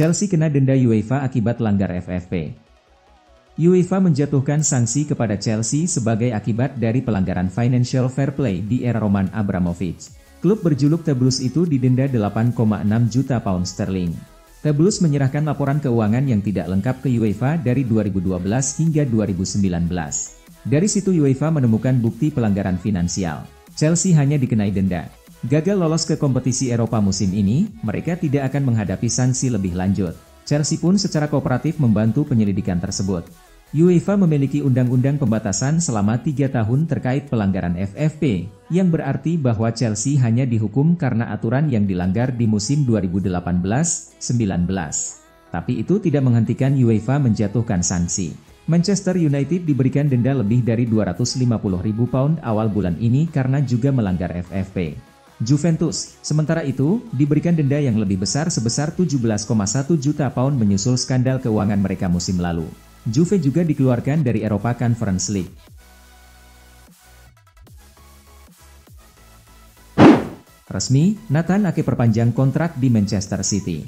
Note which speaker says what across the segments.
Speaker 1: Chelsea kena denda UEFA akibat langgar FFP. UEFA menjatuhkan sanksi kepada Chelsea sebagai akibat dari pelanggaran financial fair play di era Roman Abramovich. Klub berjuluk The Blues itu didenda 8,6 juta pound sterling. The Blues menyerahkan laporan keuangan yang tidak lengkap ke UEFA dari 2012 hingga 2019. Dari situ UEFA menemukan bukti pelanggaran finansial. Chelsea hanya dikenai denda. Gagal lolos ke kompetisi Eropa musim ini, mereka tidak akan menghadapi sanksi lebih lanjut. Chelsea pun secara kooperatif membantu penyelidikan tersebut. UEFA memiliki undang-undang pembatasan selama 3 tahun terkait pelanggaran FFP, yang berarti bahwa Chelsea hanya dihukum karena aturan yang dilanggar di musim 2018-19. Tapi itu tidak menghentikan UEFA menjatuhkan sanksi. Manchester United diberikan denda lebih dari 250.000 pound awal bulan ini karena juga melanggar FFP. Juventus, sementara itu, diberikan denda yang lebih besar sebesar 17,1 juta pound menyusul skandal keuangan mereka musim lalu. Juve juga dikeluarkan dari Europa Conference League. Resmi, Nathan Ake perpanjang kontrak di Manchester City.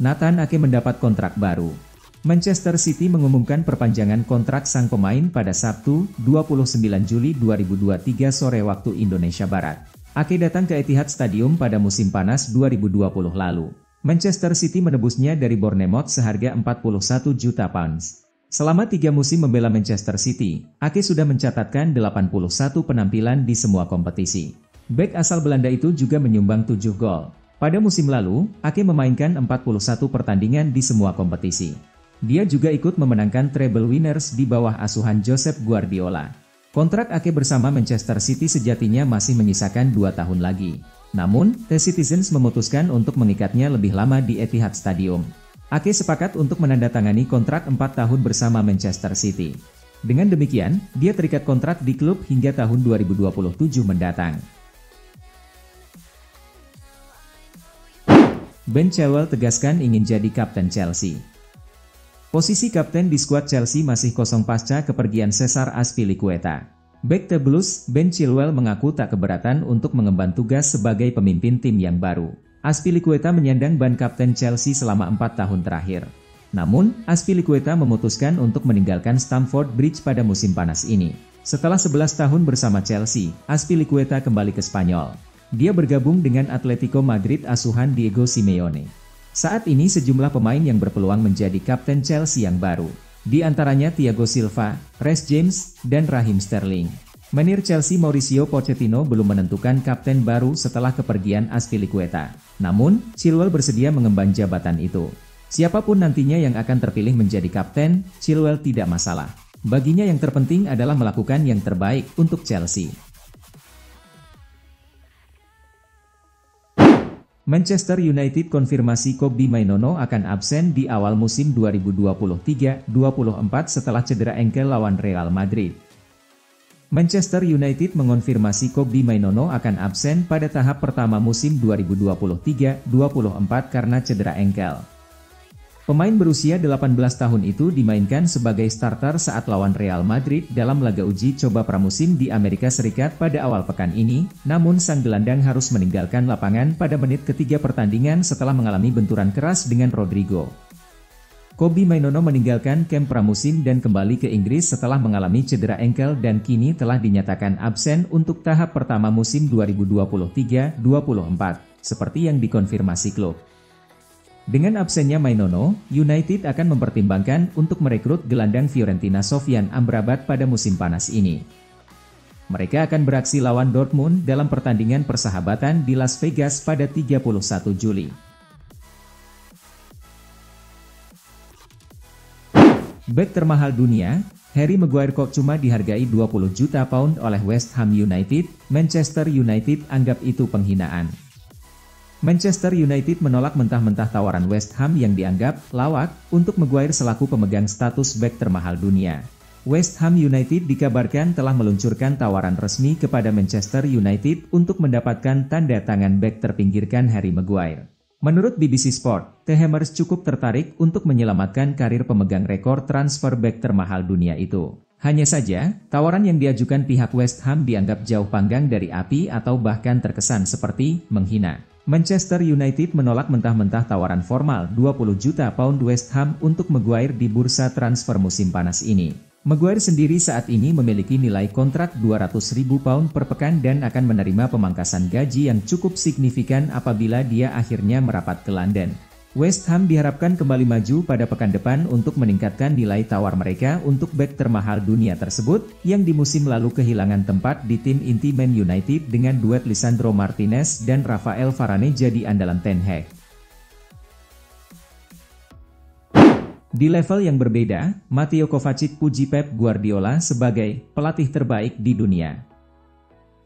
Speaker 1: Nathan Ake mendapat kontrak baru. Manchester City mengumumkan perpanjangan kontrak sang pemain pada Sabtu, 29 Juli 2023 sore waktu Indonesia Barat. Ake datang ke Etihad Stadium pada musim panas 2020 lalu. Manchester City menebusnya dari Bournemouth seharga 41 juta pounds. Selama 3 musim membela Manchester City, Ake sudah mencatatkan 81 penampilan di semua kompetisi. Bek asal Belanda itu juga menyumbang 7 gol. Pada musim lalu, Ake memainkan 41 pertandingan di semua kompetisi. Dia juga ikut memenangkan treble winners di bawah asuhan Josep Guardiola. Kontrak Ake bersama Manchester City sejatinya masih menyisakan 2 tahun lagi. Namun, The Citizens memutuskan untuk mengikatnya lebih lama di Etihad Stadium. Ake sepakat untuk menandatangani kontrak 4 tahun bersama Manchester City. Dengan demikian, dia terikat kontrak di klub hingga tahun 2027 mendatang. Ben Chilwell tegaskan ingin jadi kapten Chelsea. Posisi kapten di skuad Chelsea masih kosong pasca kepergian Cesar Azpilicueta. Bek The Blues, Ben Chilwell mengaku tak keberatan untuk mengemban tugas sebagai pemimpin tim yang baru. Azpilicueta menyandang ban kapten Chelsea selama 4 tahun terakhir. Namun, Azpilicueta memutuskan untuk meninggalkan Stamford Bridge pada musim panas ini. Setelah 11 tahun bersama Chelsea, Azpilicueta kembali ke Spanyol. Dia bergabung dengan Atletico Madrid asuhan Diego Simeone. Saat ini sejumlah pemain yang berpeluang menjadi kapten Chelsea yang baru. Di antaranya Thiago Silva, Reece James, dan Raheem Sterling. Manajer Chelsea Mauricio Pochettino belum menentukan kapten baru setelah kepergian Azpilicueta. Namun, Chilwell bersedia mengemban jabatan itu. Siapapun nantinya yang akan terpilih menjadi kapten, Chilwell tidak masalah. Baginya yang terpenting adalah melakukan yang terbaik untuk Chelsea. Manchester United konfirmasi Kobbie Mainoo akan absen di awal musim 2023-24 setelah cedera engkel lawan Real Madrid. Manchester United mengonfirmasi Kobbie Mainoo akan absen pada tahap pertama musim 2023-24 karena cedera engkel. Pemain berusia 18 tahun itu dimainkan sebagai starter saat lawan Real Madrid dalam laga uji coba pramusim di Amerika Serikat pada awal pekan ini, namun sang gelandang harus meninggalkan lapangan pada menit ketiga pertandingan setelah mengalami benturan keras dengan Rodrigo. Kobbie Mainoo meninggalkan kamp pramusim dan kembali ke Inggris setelah mengalami cedera engkel dan kini telah dinyatakan absen untuk tahap pertama musim 2023-24, seperti yang dikonfirmasi klub. Dengan absennya Mainoo, United akan mempertimbangkan untuk merekrut gelandang Fiorentina Sofyan Amrabat pada musim panas ini. Mereka akan beraksi lawan Dortmund dalam pertandingan persahabatan di Las Vegas pada 31 Juli. Bek termahal dunia, Harry Maguire kok cuma dihargai 20 juta pound oleh West Ham United. Manchester United anggap itu penghinaan. Manchester United menolak mentah-mentah tawaran West Ham yang dianggap lawak untuk Maguire selaku pemegang status bek termahal dunia. West Ham United dikabarkan telah meluncurkan tawaran resmi kepada Manchester United untuk mendapatkan tanda tangan bek terpinggirkan Harry Maguire. Menurut BBC Sport, The Hammers cukup tertarik untuk menyelamatkan karir pemegang rekor transfer bek termahal dunia itu. Hanya saja, tawaran yang diajukan pihak West Ham dianggap jauh panggang dari api atau bahkan terkesan seperti menghina. Manchester United menolak mentah-mentah tawaran formal 20 juta pound West Ham untuk Maguire di bursa transfer musim panas ini. Maguire sendiri saat ini memiliki nilai kontrak 200.000 pound per pekan dan akan menerima pemangkasan gaji yang cukup signifikan apabila dia akhirnya merapat ke London. West Ham diharapkan kembali maju pada pekan depan untuk meningkatkan nilai tawar mereka untuk bek termahal dunia tersebut, yang di musim lalu kehilangan tempat di tim inti Man United dengan duet Lisandro Martinez dan Rafael Varane jadi andalan Ten Hag. Di level yang berbeda, Mateo Kovacic puji Pep Guardiola sebagai pelatih terbaik di dunia.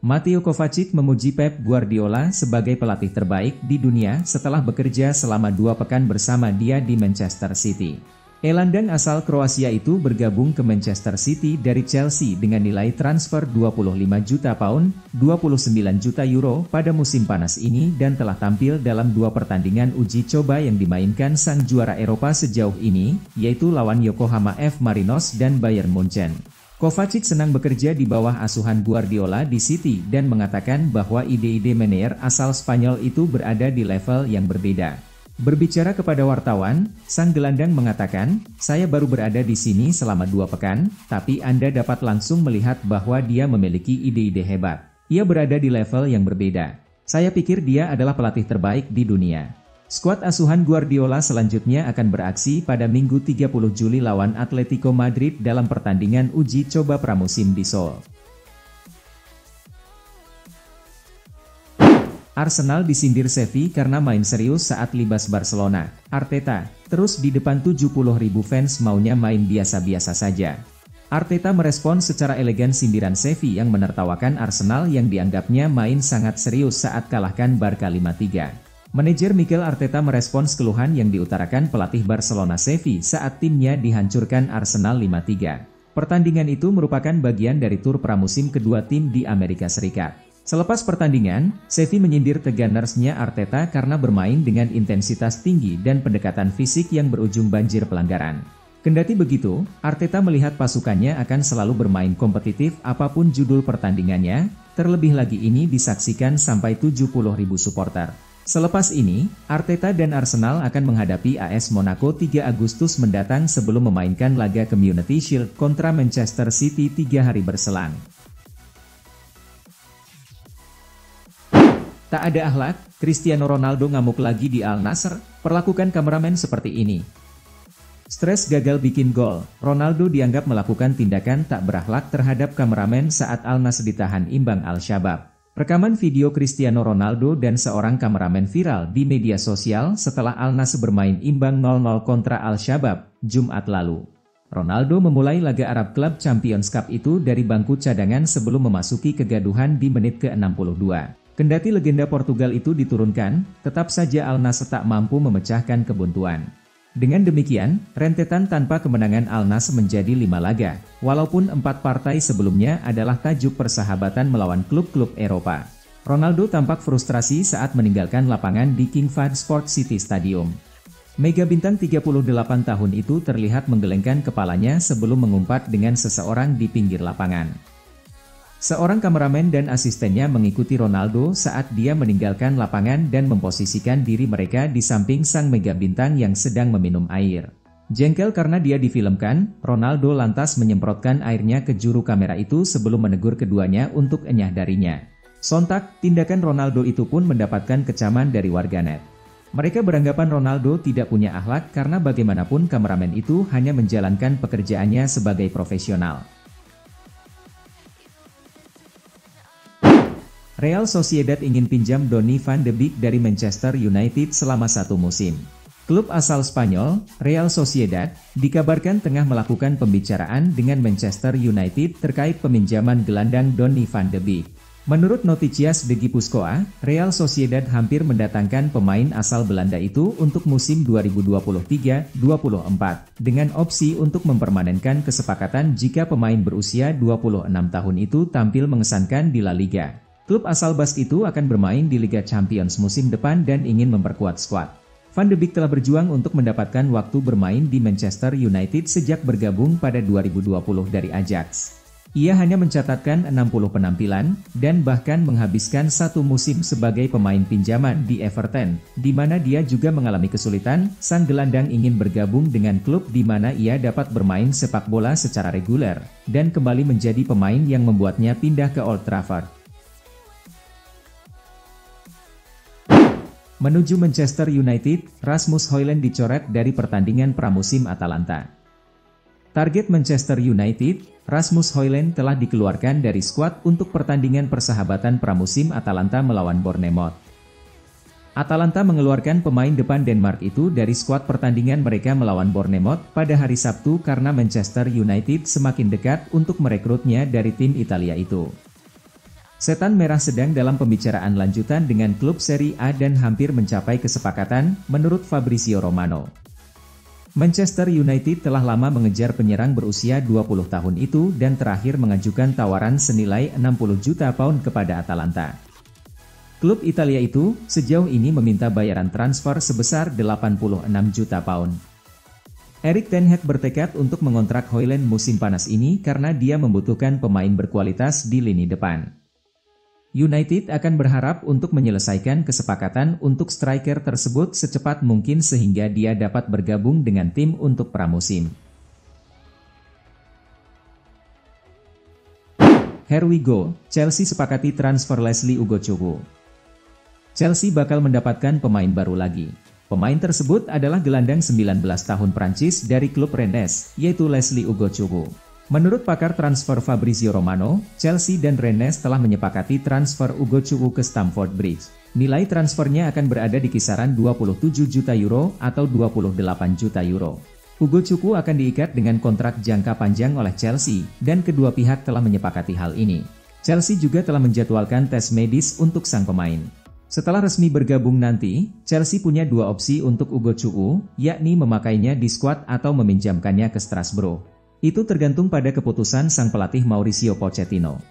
Speaker 1: Mateo Kovacic memuji Pep Guardiola sebagai pelatih terbaik di dunia setelah bekerja selama 2 pekan bersama dia di Manchester City. Gelandang asal Kroasia itu bergabung ke Manchester City dari Chelsea dengan nilai transfer 25 juta pound, 29 juta euro pada musim panas ini dan telah tampil dalam 2 pertandingan uji coba yang dimainkan sang juara Eropa sejauh ini, yaitu lawan Yokohama F. Marinos dan Bayern Munchen. Kovacic senang bekerja di bawah asuhan Guardiola di City dan mengatakan bahwa ide-ide manajer asal Spanyol itu berada di level yang berbeda. Berbicara kepada wartawan, sang gelandang mengatakan, "Saya baru berada di sini selama 2 pekan, tapi Anda dapat langsung melihat bahwa dia memiliki ide-ide hebat. Ia berada di level yang berbeda. Saya pikir dia adalah pelatih terbaik di dunia." Skuad asuhan Guardiola selanjutnya akan beraksi pada Minggu 30 Juli lawan Atletico Madrid dalam pertandingan uji coba pramusim di Seoul. Arsenal disindir Xavi karena main serius saat libas Barcelona. Arteta, terus di depan 70.000 fans maunya main biasa-biasa saja. Arteta merespon secara elegan sindiran Xavi yang menertawakan Arsenal yang dianggapnya main sangat serius saat kalahkan Barca 5-3. Manajer Mikel Arteta merespons keluhan yang diutarakan pelatih Barcelona Xavi saat timnya dihancurkan Arsenal 5-3. Pertandingan itu merupakan bagian dari tur pramusim kedua tim di Amerika Serikat. Selepas pertandingan, Xavi menyindir The Gunners-nya Arteta karena bermain dengan intensitas tinggi dan pendekatan fisik yang berujung banjir pelanggaran. Kendati begitu, Arteta melihat pasukannya akan selalu bermain kompetitif apapun judul pertandingannya, terlebih lagi ini disaksikan sampai 70.000 supporter. Selepas ini, Arteta dan Arsenal akan menghadapi AS Monaco 3 Agustus mendatang sebelum memainkan laga Community Shield kontra Manchester City 3 hari berselang. Tak ada akhlak, Cristiano Ronaldo ngamuk lagi di Al Nassr, perlakukan kameramen seperti ini. Stres gagal bikin gol, Ronaldo dianggap melakukan tindakan tak berakhlak terhadap kameramen saat Al Nassr ditahan imbang Al-Shabab. Rekaman video Cristiano Ronaldo dan seorang kameramen viral di media sosial setelah Al Nassr bermain imbang 0-0 kontra Al-Shabab, Jumat lalu. Ronaldo memulai laga Arab Club Champions Cup itu dari bangku cadangan sebelum memasuki kegaduhan di menit ke-62. Kendati legenda Portugal itu diturunkan, tetap saja Al Nassr tak mampu memecahkan kebuntuan. Dengan demikian, rentetan tanpa kemenangan Al Nassr menjadi 5 laga, walaupun 4 partai sebelumnya adalah tajuk persahabatan melawan klub-klub Eropa. Ronaldo tampak frustrasi saat meninggalkan lapangan di King Fahd Sport City Stadium. Mega bintang 38 tahun itu terlihat menggelengkan kepalanya sebelum mengumpat dengan seseorang di pinggir lapangan. Seorang kameramen dan asistennya mengikuti Ronaldo saat dia meninggalkan lapangan dan memposisikan diri mereka di samping sang mega bintang yang sedang meminum air. Jengkel karena dia difilmkan, Ronaldo lantas menyemprotkan airnya ke juru kamera itu sebelum menegur keduanya untuk enyah darinya. Sontak, tindakan Ronaldo itu pun mendapatkan kecaman dari warganet. Mereka beranggapan Ronaldo tidak punya akhlak karena bagaimanapun kameramen itu hanya menjalankan pekerjaannya sebagai profesional. Real Sociedad ingin pinjam Donny van de Beek dari Manchester United selama 1 musim. Klub asal Spanyol, Real Sociedad, dikabarkan tengah melakukan pembicaraan dengan Manchester United terkait peminjaman gelandang Donny van de Beek. Menurut Noticias de Gipuzkoa, Real Sociedad hampir mendatangkan pemain asal Belanda itu untuk musim 2023-24, dengan opsi untuk mempermanenkan kesepakatan jika pemain berusia 26 tahun itu tampil mengesankan di La Liga. Klub asal Bask itu akan bermain di Liga Champions musim depan dan ingin memperkuat skuad. Van de Beek telah berjuang untuk mendapatkan waktu bermain di Manchester United sejak bergabung pada 2020 dari Ajax. Ia hanya mencatatkan 60 penampilan, dan bahkan menghabiskan satu musim sebagai pemain pinjaman di Everton, di mana dia juga mengalami kesulitan. Sang gelandang ingin bergabung dengan klub di mana ia dapat bermain sepak bola secara reguler, dan kembali menjadi pemain yang membuatnya pindah ke Old Trafford. Menuju Manchester United, Rasmus Højlund dicoret dari pertandingan pramusim Atalanta. Target Manchester United, Rasmus Højlund telah dikeluarkan dari skuad untuk pertandingan persahabatan pramusim Atalanta melawan Bournemouth. Atalanta mengeluarkan pemain depan Denmark itu dari skuad pertandingan mereka melawan Bournemouth pada hari Sabtu karena Manchester United semakin dekat untuk merekrutnya dari tim Italia itu. Setan Merah sedang dalam pembicaraan lanjutan dengan klub Serie A dan hampir mencapai kesepakatan, menurut Fabrizio Romano. Manchester United telah lama mengejar penyerang berusia 20 tahun itu dan terakhir mengajukan tawaran senilai 60 juta pound kepada Atalanta. Klub Italia itu sejauh ini meminta bayaran transfer sebesar 86 juta pound. Erik ten Hag bertekad untuk mengontrak Højlund musim panas ini karena dia membutuhkan pemain berkualitas di lini depan. United akan berharap untuk menyelesaikan kesepakatan untuk striker tersebut secepat mungkin sehingga dia dapat bergabung dengan tim untuk pramusim. Here we go, Chelsea sepakati transfer Lesley Ugochukwu. Chelsea bakal mendapatkan pemain baru lagi. Pemain tersebut adalah gelandang 19 tahun Prancis dari klub Rennes, yaitu Lesley Ugochukwu. Menurut pakar transfer Fabrizio Romano, Chelsea dan Rennes telah menyepakati transfer Ugochukwu ke Stamford Bridge. Nilai transfernya akan berada di kisaran 27 juta euro atau 28 juta euro. Ugochukwu akan diikat dengan kontrak jangka panjang oleh Chelsea, dan kedua pihak telah menyepakati hal ini. Chelsea juga telah menjadwalkan tes medis untuk sang pemain. Setelah resmi bergabung nanti, Chelsea punya dua opsi untuk Ugochukwu, yakni memakainya di skuad atau meminjamkannya ke Strasbourg. Itu tergantung pada keputusan sang pelatih Mauricio Pochettino.